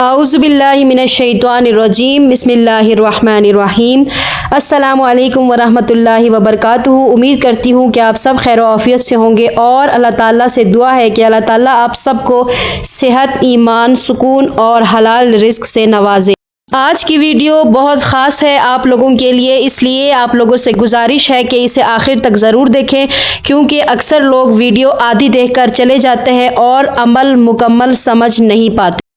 اعوذ باللہ من الشیطان الرجیم بسم اللہ الرحمن الرحیم السلام علیکم ورحمۃ اللہ وبرکاتہ۔ امید کرتی ہوں کہ آپ سب خیر و عافیت سے ہوں گے اور اللہ تعالیٰ سے دعا ہے کہ اللہ تعالیٰ آپ سب کو صحت، ایمان، سکون اور حلال رزق سے نوازے۔ آج کی ویڈیو بہت خاص ہے آپ لوگوں کے لیے، اس لیے آپ لوگوں سے گزارش ہے کہ اسے آخر تک ضرور دیکھیں، کیونکہ اکثر لوگ ویڈیو آدھی دیکھ کر چلے جاتے ہیں اور عمل مکمل سمجھ نہیں پاتے۔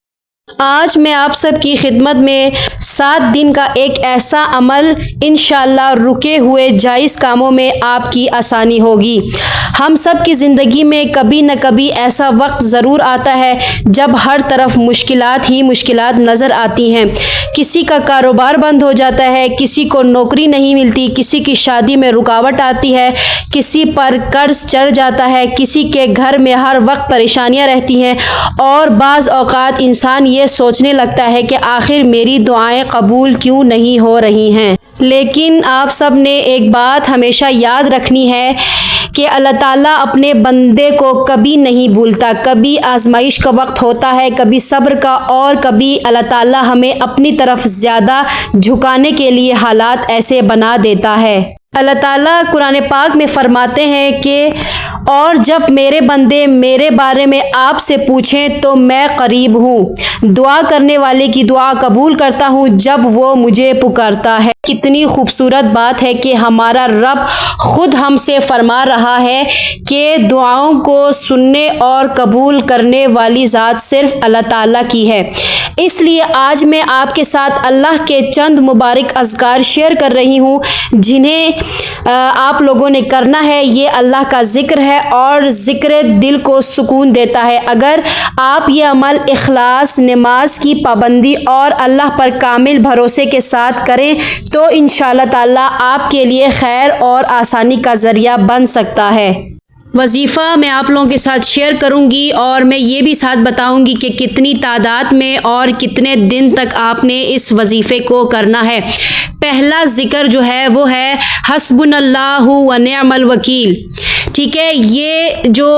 آج میں آپ سب کی خدمت میں 7 دن کا ایک ایسا عمل انشاءاللہ رکے ہوئے جائز کاموں میں آپ کی آسانی ہوگی۔ ہم سب کی زندگی میں کبھی نہ کبھی ایسا وقت ضرور آتا ہے جب ہر طرف مشکلات ہی مشکلات نظر آتی ہیں۔ کسی کا کاروبار بند ہو جاتا ہے، کسی کو نوکری نہیں ملتی، کسی کی شادی میں رکاوٹ آتی ہے، کسی پر قرض چڑھ جاتا ہے، کسی کے گھر میں ہر وقت پریشانیاں رہتی ہیں اور بعض اوقات انسان یہ سوچنے لگتا ہے کہ آخر میری دعائیں قبول کیوں نہیں ہو رہی ہیں۔ لیکن آپ سب نے ایک بات ہمیشہ یاد رکھنی ہے کہ اللہ تعالیٰ اپنے بندے کو کبھی نہیں بھولتا۔ کبھی آزمائش کا وقت ہوتا ہے، کبھی صبر کا، اور کبھی اللہ تعالیٰ ہمیں اپنی طرف زیادہ جھکانے کے لیے حالات ایسے بنا دیتا ہے۔ اللہ تعالیٰ قرآن پاک میں فرماتے ہیں کہ اور جب میرے بندے میرے بارے میں آپ سے پوچھیں تو میں قریب ہوں، دعا کرنے والے کی دعا قبول کرتا ہوں جب وہ مجھے پکارتا ہے۔ کتنی خوبصورت بات ہے کہ ہمارا رب خود ہم سے فرما رہا ہے کہ دعاؤں کو سننے اور قبول کرنے والی ذات صرف اللہ تعالیٰ کی ہے۔ اس لیے آج میں آپ کے ساتھ اللہ کے چند مبارک اذکار شیئر کر رہی ہوں جنہیں آپ لوگوں نے کرنا ہے۔ یہ اللہ کا ذکر ہے اور ذکر دل کو سکون دیتا ہے۔ اگر آپ یہ عمل اخلاص، نماز کی پابندی اور اللہ پر کامل بھروسے کے ساتھ کریں تو انشاءاللہ تعالیٰ آپ کے لیے خیر اور آسانی کا ذریعہ بن سکتا ہے۔ وظیفہ میں آپ لوگوں کے ساتھ شیئر کروں گی اور میں یہ بھی ساتھ بتاؤں گی کہ کتنی تعداد میں اور کتنے دن تک آپ نے اس وظیفے کو کرنا ہے۔ پہلا ذکر جو ہے وہ ہے حسبنا اللہ و نعم الوکیل۔ ٹھیک ہے، یہ جو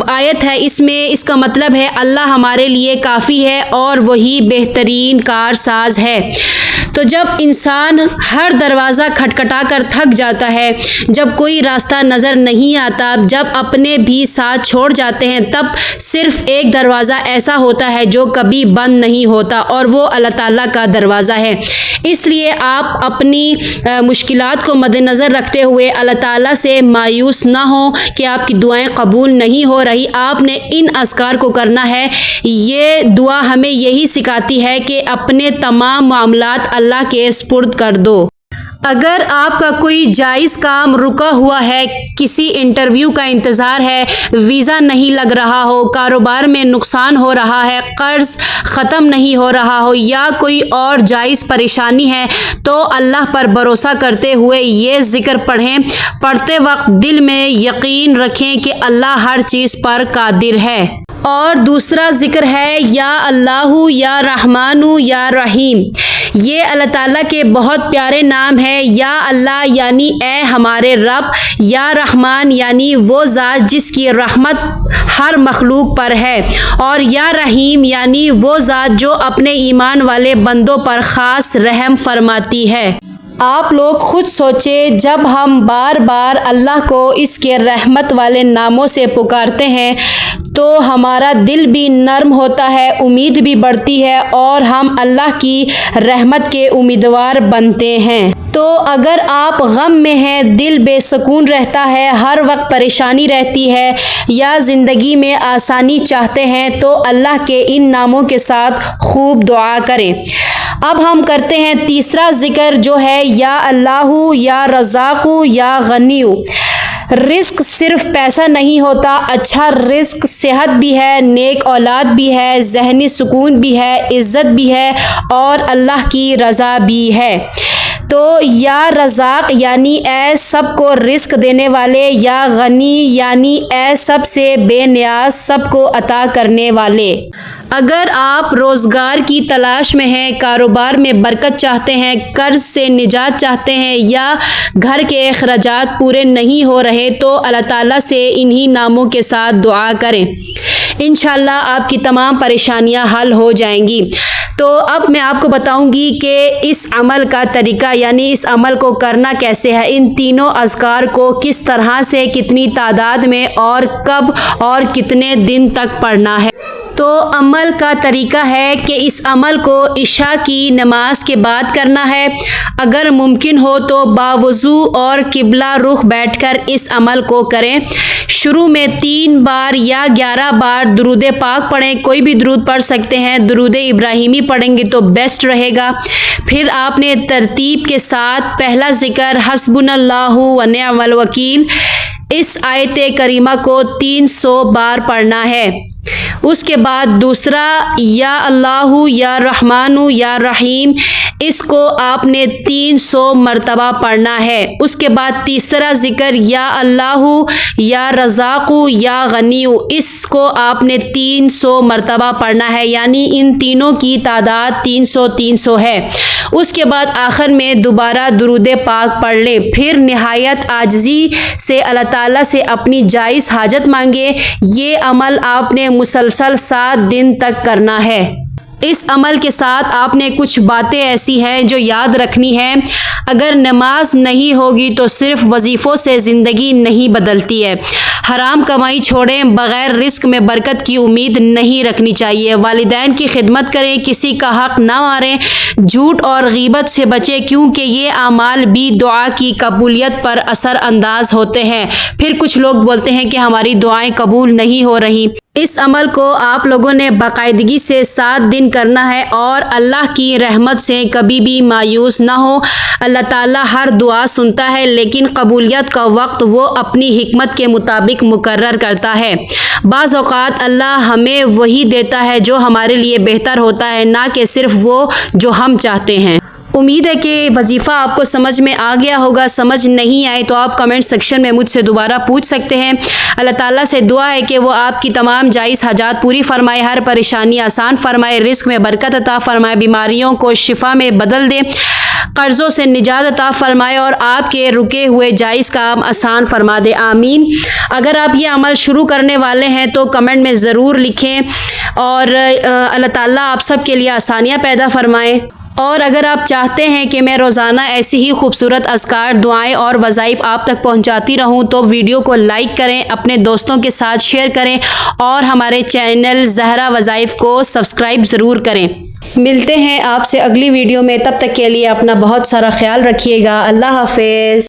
آیت ہے اس میں اس کا مطلب ہے اللہ ہمارے لیے کافی ہے اور وہی بہترین کارساز ہے۔ تو جب انسان ہر دروازہ کھٹکھٹا کر تھک جاتا ہے، جب کوئی راستہ نظر نہیں آتا، جب اپنے بھی ساتھ چھوڑ جاتے ہیں، تب صرف ایک دروازہ ایسا ہوتا ہے جو کبھی بند نہیں ہوتا اور وہ اللہ تعالیٰ کا دروازہ ہے۔ اس لیے آپ اپنی مشکلات کو مد نظر رکھتے ہوئے اللہ تعالیٰ سے مایوس نہ ہوں کہ آپ کی دعائیں قبول نہیں ہو رہی۔ آپ نے ان اذکار کو کرنا ہے۔ یہ دعا ہمیں یہی سکھاتی ہے کہ اپنے تمام معاملات اللہ کے سپرد کر دو۔ اگر آپ کا کوئی جائز کام رکا ہوا ہے، کسی انٹرویو کا انتظار ہے، ویزا نہیں لگ رہا ہو، کاروبار میں نقصان ہو رہا ہے، قرض ختم نہیں ہو رہا ہو یا کوئی اور جائز پریشانی ہے تو اللہ پر بھروسہ کرتے ہوئے یہ ذکر پڑھیں۔ پڑھتے وقت دل میں یقین رکھیں کہ اللہ ہر چیز پر قادر ہے۔ اور دوسرا ذکر ہے یا اللہ یا رحمان یا رحیم۔ یہ اللہ تعالیٰ کے بہت پیارے نام ہیں۔ یا اللہ یعنی اے ہمارے رب، یا رحمان یعنی وہ ذات جس کی رحمت ہر مخلوق پر ہے، اور یا رحیم یعنی وہ ذات جو اپنے ایمان والے بندوں پر خاص رحم فرماتی ہے۔ آپ لوگ خود سوچیں، جب ہم بار بار اللہ کو اس کے رحمت والے ناموں سے پکارتے ہیں تو ہمارا دل بھی نرم ہوتا ہے، امید بھی بڑھتی ہے اور ہم اللہ کی رحمت کے امیدوار بنتے ہیں۔ تو اگر آپ غم میں ہیں، دل بے سکون رہتا ہے، ہر وقت پریشانی رہتی ہے یا زندگی میں آسانی چاہتے ہیں تو اللہ کے ان ناموں کے ساتھ خوب دعا کریں۔ اب ہم کرتے ہیں تیسرا ذکر جو ہے یا اللہ یا رزاق یا غنی۔ رزق صرف پیسہ نہیں ہوتا، اچھا رزق صحت بھی ہے، نیک اولاد بھی ہے، ذہنی سکون بھی ہے، عزت بھی ہے اور اللہ کی رضا بھی ہے۔ تو یا رزاق یعنی اے سب کو رزق دینے والے، یا غنی یعنی اے سب سے بے نیاز، سب کو عطا کرنے والے۔ اگر آپ روزگار کی تلاش میں ہیں، کاروبار میں برکت چاہتے ہیں، قرض سے نجات چاہتے ہیں یا گھر کے اخراجات پورے نہیں ہو رہے تو اللہ تعالیٰ سے انہی ناموں کے ساتھ دعا کریں۔ انشاءاللہ آپ کی تمام پریشانیاں حل ہو جائیں گی۔ تو اب میں آپ کو بتاؤں گی کہ اس عمل کا طریقہ یعنی اس عمل کو کرنا کیسے ہے، ان تینوں اذکار کو کس طرح سے، کتنی تعداد میں اور کب اور کتنے دن تک پڑھنا ہے۔ تو عمل کا طریقہ ہے کہ اس عمل کو عشاء کی نماز کے بعد کرنا ہے، اگر ممکن ہو تو باوضو اور قبلہ رخ بیٹھ کر اس عمل کو کریں۔ شروع میں 3 بار یا 11 بار درود پاک پڑھیں، کوئی بھی درود پڑھ سکتے ہیں، درود ابراہیمی پڑھیں گے تو بیسٹ رہے گا۔ پھر آپ نے ترتیب کے ساتھ پہلا ذکر حسبنا اللہ و نعم الوکیل، اس آیت کریمہ کو 300 بار پڑھنا ہے۔ اس کے بعد دوسرا یا اللہ یا رحمان یا رحیم، اس کو آپ نے 300 مرتبہ پڑھنا ہے۔ اس کے بعد تیسرا ذکر یا اللہ یا رزاق یا غنی، اس کو آپ نے 300 مرتبہ پڑھنا ہے، یعنی ان تینوں کی تعداد 300 ہے۔ اس کے بعد آخر میں دوبارہ درود پاک پڑھ لیں، پھر نہایت عاجزی سے اللہ تعالیٰ سے اپنی جائز حاجت مانگے۔ یہ عمل آپ نے مسلسل 7 دن تک کرنا ہے۔ اس عمل کے ساتھ آپ نے کچھ باتیں ایسی ہیں جو یاد رکھنی ہیں، اگر نماز نہیں ہوگی تو صرف وظیفوں سے زندگی نہیں بدلتی ہے۔ حرام کمائی چھوڑیں، بغیر رزق میں برکت کی امید نہیں رکھنی چاہیے۔ والدین کی خدمت کریں، کسی کا حق نہ ماریں، جھوٹ اور غیبت سے بچیں، کیونکہ یہ اعمال بھی دعا کی قبولیت پر اثر انداز ہوتے ہیں۔ پھر کچھ لوگ بولتے ہیں کہ ہماری دعائیں قبول نہیں ہو رہی۔ اس عمل کو آپ لوگوں نے باقاعدگی سے 7 دن کرنا ہے اور اللہ کی رحمت سے کبھی بھی مایوس نہ ہو۔ اللہ تعالیٰ ہر دعا سنتا ہے، لیکن قبولیت کا وقت وہ اپنی حکمت کے مطابق مقرر کرتا ہے۔ بعض اوقات اللہ ہمیں وہی دیتا ہے جو ہمارے لیے بہتر ہوتا ہے، نہ کہ صرف وہ جو ہم چاہتے ہیں۔ امید ہے کہ وظیفہ آپ کو سمجھ میں آ گیا ہوگا۔ سمجھ نہیں آئے تو آپ کمنٹ سیکشن میں مجھ سے دوبارہ پوچھ سکتے ہیں۔ اللہ تعالیٰ سے دعا ہے کہ وہ آپ کی تمام جائز حاجات پوری فرمائے، ہر پریشانی آسان فرمائے، رزق میں برکت عطا فرمائے، بیماریوں کو شفا میں بدل دے، قرضوں سے نجات عطا فرمائے اور آپ کے رکے ہوئے جائز کام آسان فرما دے، آمین۔ اگر آپ یہ عمل شروع کرنے والے ہیں تو کمنٹ میں ضرور لکھیں اور اللہ تعالیٰ آپ سب کے لیے آسانیاں پیدا فرمائیں۔ اور اگر آپ چاہتے ہیں کہ میں روزانہ ایسی ہی خوبصورت اذکار، دعائیں اور وظائف آپ تک پہنچاتی رہوں تو ویڈیو کو لائک کریں، اپنے دوستوں کے ساتھ شیئر کریں اور ہمارے چینل زہرا وظائف کو سبسکرائب ضرور کریں۔ ملتے ہیں آپ سے اگلی ویڈیو میں، تب تک کے لیے اپنا بہت سارا خیال رکھیے گا۔ اللہ حافظ۔